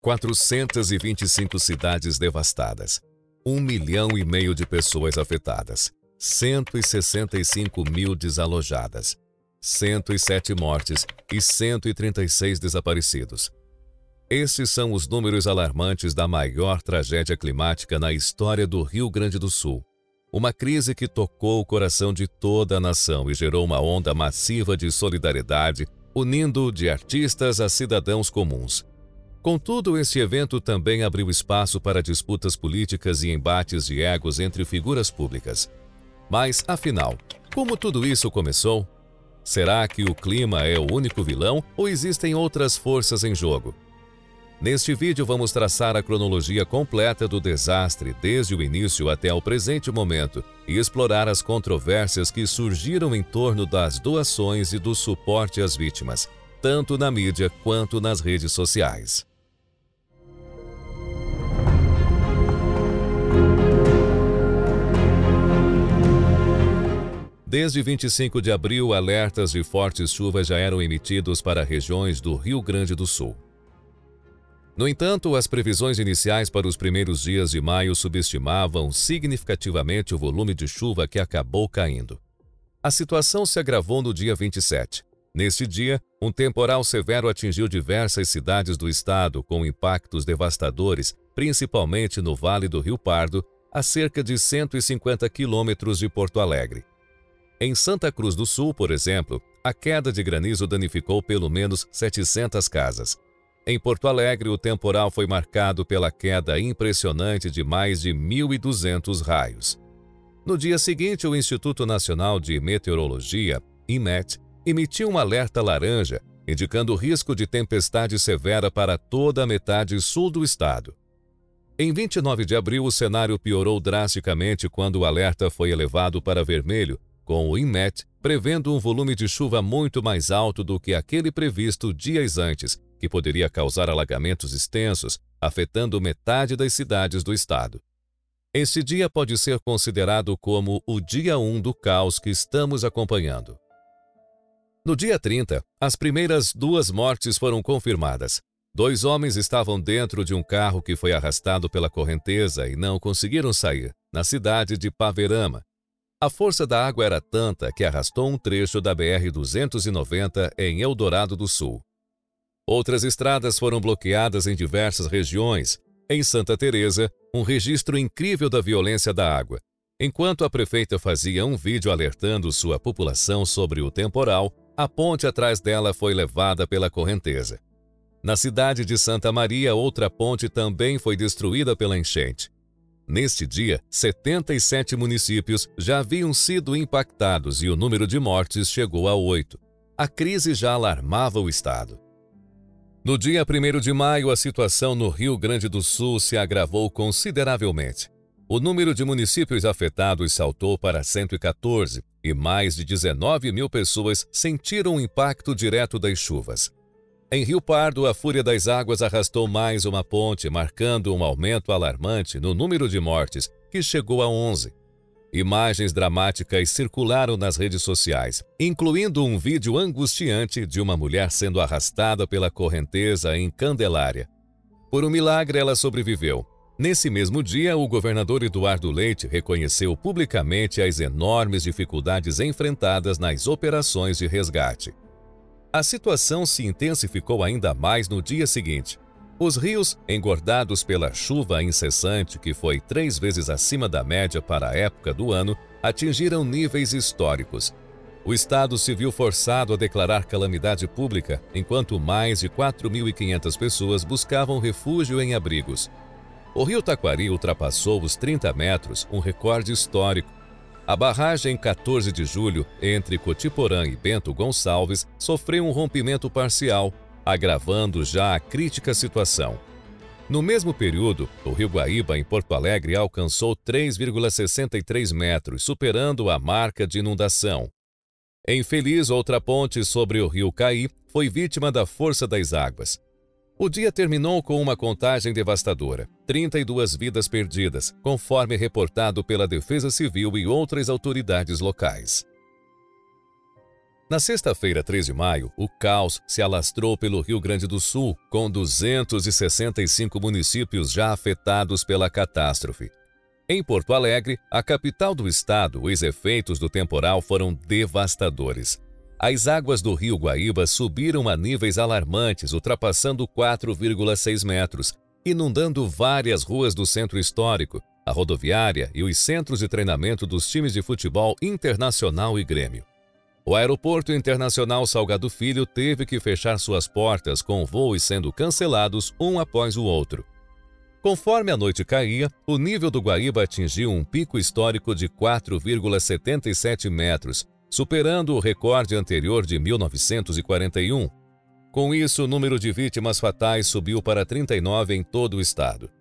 425 cidades devastadas, 1,5 milhão de pessoas afetadas, 165 mil desalojadas, 107 mortes e 136 desaparecidos. Estes são os números alarmantes da maior tragédia climática na história do Rio Grande do Sul. Uma crise que tocou o coração de toda a nação e gerou uma onda massiva de solidariedade, unindo de artistas a cidadãos comuns. Contudo, este evento também abriu espaço para disputas políticas e embates de egos entre figuras públicas. Mas, afinal, como tudo isso começou? Será que o clima é o único vilão ou existem outras forças em jogo? Neste vídeo vamos traçar a cronologia completa do desastre desde o início até o presente momento e explorar as controvérsias que surgiram em torno das doações e do suporte às vítimas, tanto na mídia quanto nas redes sociais. Desde 25 de abril, alertas de fortes chuvas já eram emitidos para regiões do Rio Grande do Sul. No entanto, as previsões iniciais para os primeiros dias de maio subestimavam significativamente o volume de chuva que acabou caindo. A situação se agravou no dia 27. Neste dia, um temporal severo atingiu diversas cidades do estado, com impactos devastadores, principalmente no Vale do Rio Pardo, a cerca de 150 quilômetros de Porto Alegre. Em Santa Cruz do Sul, por exemplo, a queda de granizo danificou pelo menos 700 casas. Em Porto Alegre, o temporal foi marcado pela queda impressionante de mais de 1.200 raios. No dia seguinte, o Instituto Nacional de Meteorologia, INMET, emitiu um alerta laranja, indicando risco de tempestade severa para toda a metade sul do estado. Em 29 de abril, o cenário piorou drasticamente quando o alerta foi elevado para vermelho, com o INMET prevendo um volume de chuva muito mais alto do que aquele previsto dias antes, que poderia causar alagamentos extensos, afetando metade das cidades do estado. Este dia pode ser considerado como o dia 1 do caos que estamos acompanhando. No dia 30, as primeiras 2 mortes foram confirmadas. 2 homens estavam dentro de um carro que foi arrastado pela correnteza e não conseguiram sair, na cidade de Paverama. A força da água era tanta que arrastou um trecho da BR-290 em Eldorado do Sul. Outras estradas foram bloqueadas em diversas regiões. Em Santa Teresa, um registro incrível da violência da água. Enquanto a prefeita fazia um vídeo alertando sua população sobre o temporal, a ponte atrás dela foi levada pela correnteza. Na cidade de Santa Maria, outra ponte também foi destruída pela enchente. Neste dia, 77 municípios já haviam sido impactados e o número de mortes chegou a 8. A crise já alarmava o estado. No dia 1º de maio, a situação no Rio Grande do Sul se agravou consideravelmente. O número de municípios afetados saltou para 114 e mais de 19 mil pessoas sentiram o impacto direto das chuvas. Em Rio Pardo, a fúria das águas arrastou mais uma ponte, marcando um aumento alarmante no número de mortes, que chegou a 11. Imagens dramáticas circularam nas redes sociais, incluindo um vídeo angustiante de uma mulher sendo arrastada pela correnteza em Candelária. Por um milagre, ela sobreviveu. Nesse mesmo dia, o governador Eduardo Leite reconheceu publicamente as enormes dificuldades enfrentadas nas operações de resgate. A situação se intensificou ainda mais no dia seguinte. Os rios, engordados pela chuva incessante, que foi 3 vezes acima da média para a época do ano, atingiram níveis históricos. O estado se viu forçado a declarar calamidade pública, enquanto mais de 4.500 pessoas buscavam refúgio em abrigos. O rio Taquari ultrapassou os 30 metros, um recorde histórico. A barragem 14 de julho, entre Cotiporã e Bento Gonçalves, sofreu um rompimento parcial, agravando já a crítica situação. No mesmo período, o rio Guaíba, em Porto Alegre, alcançou 3,63 metros, superando a marca de inundação. Em Feliz, outra ponte sobre o rio Caí foi vítima da força das águas. O dia terminou com uma contagem devastadora, 32 vidas perdidas, conforme reportado pela Defesa Civil e outras autoridades locais. Na sexta-feira, 3 de maio, o caos se alastrou pelo Rio Grande do Sul, com 265 municípios já afetados pela catástrofe. Em Porto Alegre, a capital do estado, os efeitos do temporal foram devastadores. As águas do rio Guaíba subiram a níveis alarmantes, ultrapassando 4,6 metros, inundando várias ruas do centro histórico, a rodoviária e os centros de treinamento dos times de futebol Internacional e Grêmio. O Aeroporto Internacional Salgado Filho teve que fechar suas portas, com voos sendo cancelados um após o outro. Conforme a noite caía, o nível do Guaíba atingiu um pico histórico de 4,77 metros, superando o recorde anterior de 1941. Com isso, o número de vítimas fatais subiu para 39 em todo o estado.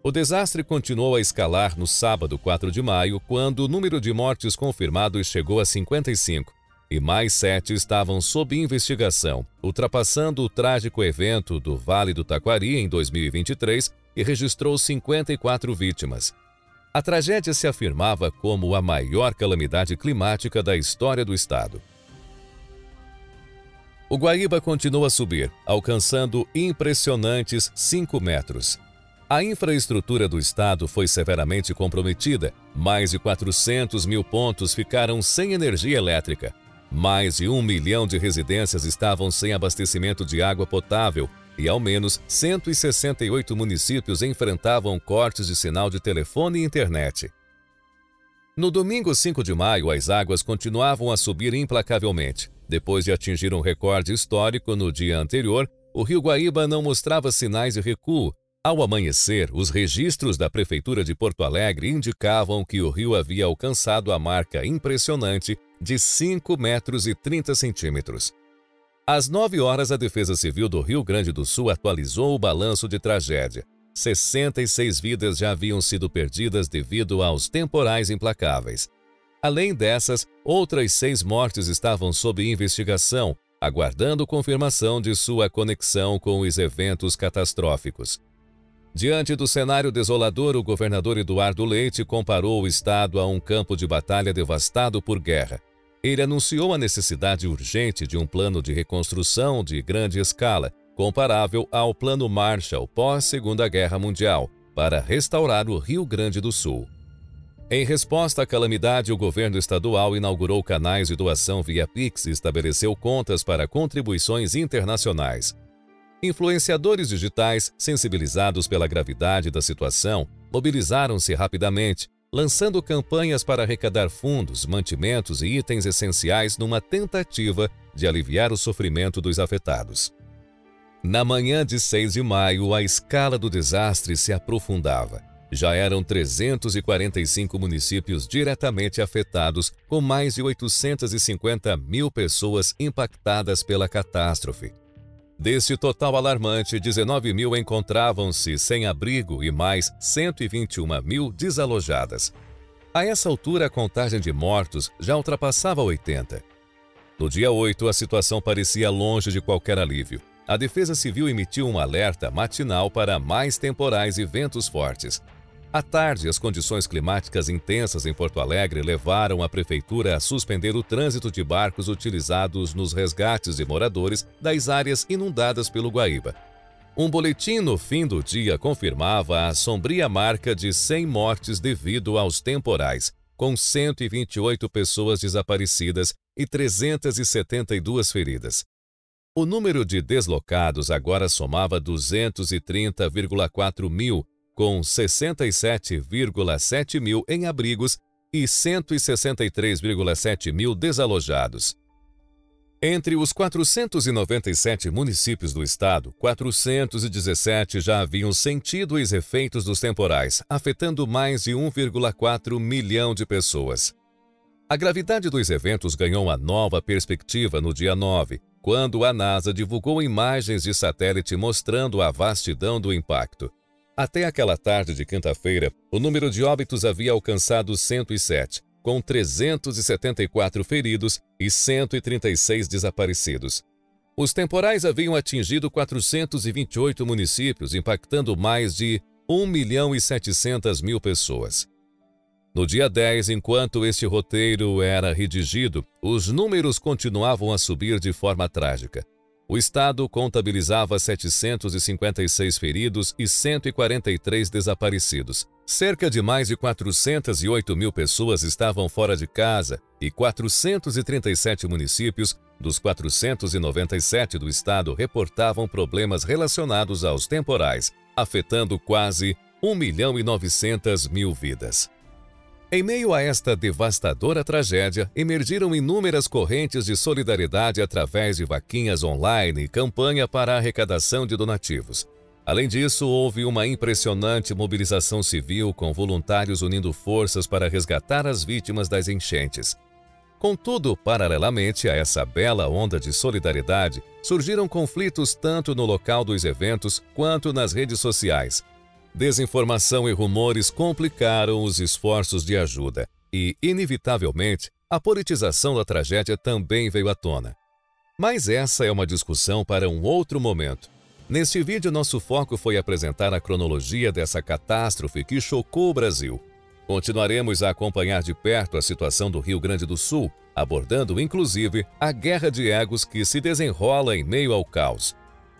O desastre continuou a escalar no sábado, 4 de maio, quando o número de mortes confirmados chegou a 55, e mais 7 estavam sob investigação, ultrapassando o trágico evento do Vale do Taquari em 2023, e registrou 54 vítimas. A tragédia se afirmava como a maior calamidade climática da história do estado. O Guaíba continua a subir, alcançando impressionantes 5 metros. A infraestrutura do estado foi severamente comprometida. Mais de 400 mil pontos ficaram sem energia elétrica. Mais de 1 milhão de residências estavam sem abastecimento de água potável e ao menos 168 municípios enfrentavam cortes de sinal de telefone e internet. No domingo 5 de maio, as águas continuavam a subir implacavelmente. Depois de atingir um recorde histórico no dia anterior, o rio Guaíba não mostrava sinais de recuo. Ao amanhecer, os registros da Prefeitura de Porto Alegre indicavam que o rio havia alcançado a marca impressionante de 5 metros e 30 centímetros. Às 9 horas, a Defesa Civil do Rio Grande do Sul atualizou o balanço de tragédia. 66 vidas já haviam sido perdidas devido aos temporais implacáveis. Além dessas, outras 6 mortes estavam sob investigação, aguardando confirmação de sua conexão com os eventos catastróficos. Diante do cenário desolador, o governador Eduardo Leite comparou o estado a um campo de batalha devastado por guerra. Ele anunciou a necessidade urgente de um plano de reconstrução de grande escala, comparável ao Plano Marshall pós-Segunda Guerra Mundial, para restaurar o Rio Grande do Sul. Em resposta à calamidade, o governo estadual inaugurou canais de doação via Pix e estabeleceu contas para contribuições internacionais. Influenciadores digitais, sensibilizados pela gravidade da situação, mobilizaram-se rapidamente, lançando campanhas para arrecadar fundos, mantimentos e itens essenciais numa tentativa de aliviar o sofrimento dos afetados. Na manhã de 6 de maio, a escala do desastre se aprofundava. Já eram 345 municípios diretamente afetados, com mais de 850 mil pessoas impactadas pela catástrofe. Deste total alarmante, 19 mil encontravam-se sem abrigo e mais 121 mil desalojadas. A essa altura, a contagem de mortos já ultrapassava 80. No dia 8, a situação parecia longe de qualquer alívio. A Defesa Civil emitiu um alerta matinal para mais temporais e ventos fortes. À tarde, as condições climáticas intensas em Porto Alegre levaram a prefeitura a suspender o trânsito de barcos utilizados nos resgates de moradores das áreas inundadas pelo Guaíba. Um boletim no fim do dia confirmava a sombria marca de 100 mortes devido aos temporais, com 128 pessoas desaparecidas e 372 feridas. O número de deslocados agora somava 230,4 mil, com 67,7 mil em abrigos e 163,7 mil desalojados. Entre os 497 municípios do estado, 417 já haviam sentido os efeitos dos temporais, afetando mais de 1,4 milhão de pessoas. A gravidade dos eventos ganhou uma nova perspectiva no dia 9, quando a NASA divulgou imagens de satélite mostrando a vastidão do impacto. Até aquela tarde de quinta-feira, o número de óbitos havia alcançado 107, com 374 feridos e 136 desaparecidos. Os temporais haviam atingido 428 municípios, impactando mais de 1.700.000 pessoas. No dia 10, enquanto este roteiro era redigido, os números continuavam a subir de forma trágica. O estado contabilizava 756 feridos e 143 desaparecidos. Cerca de mais de 408 mil pessoas estavam fora de casa e 437 municípios dos 497 do estado reportavam problemas relacionados aos temporais, afetando quase 1.900.000 vidas. Em meio a esta devastadora tragédia, emergiram inúmeras correntes de solidariedade através de vaquinhas online e campanha para arrecadação de donativos. Além disso, houve uma impressionante mobilização civil com voluntários unindo forças para resgatar as vítimas das enchentes. Contudo, paralelamente a essa bela onda de solidariedade, surgiram conflitos tanto no local dos eventos quanto nas redes sociais. Desinformação e rumores complicaram os esforços de ajuda e, inevitavelmente, a politização da tragédia também veio à tona. Mas essa é uma discussão para um outro momento. Neste vídeo, nosso foco foi apresentar a cronologia dessa catástrofe que chocou o Brasil. Continuaremos a acompanhar de perto a situação do Rio Grande do Sul, abordando inclusive a guerra de egos que se desenrola em meio ao caos.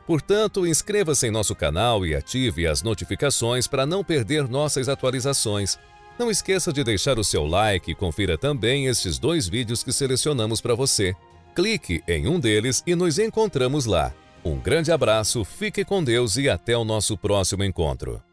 Portanto, inscreva-se em nosso canal e ative as notificações para não perder nossas atualizações. Não esqueça de deixar o seu like e confira também estes 2 vídeos que selecionamos para você. Clique em um deles e nos encontramos lá. Um grande abraço, fique com Deus e até o nosso próximo encontro.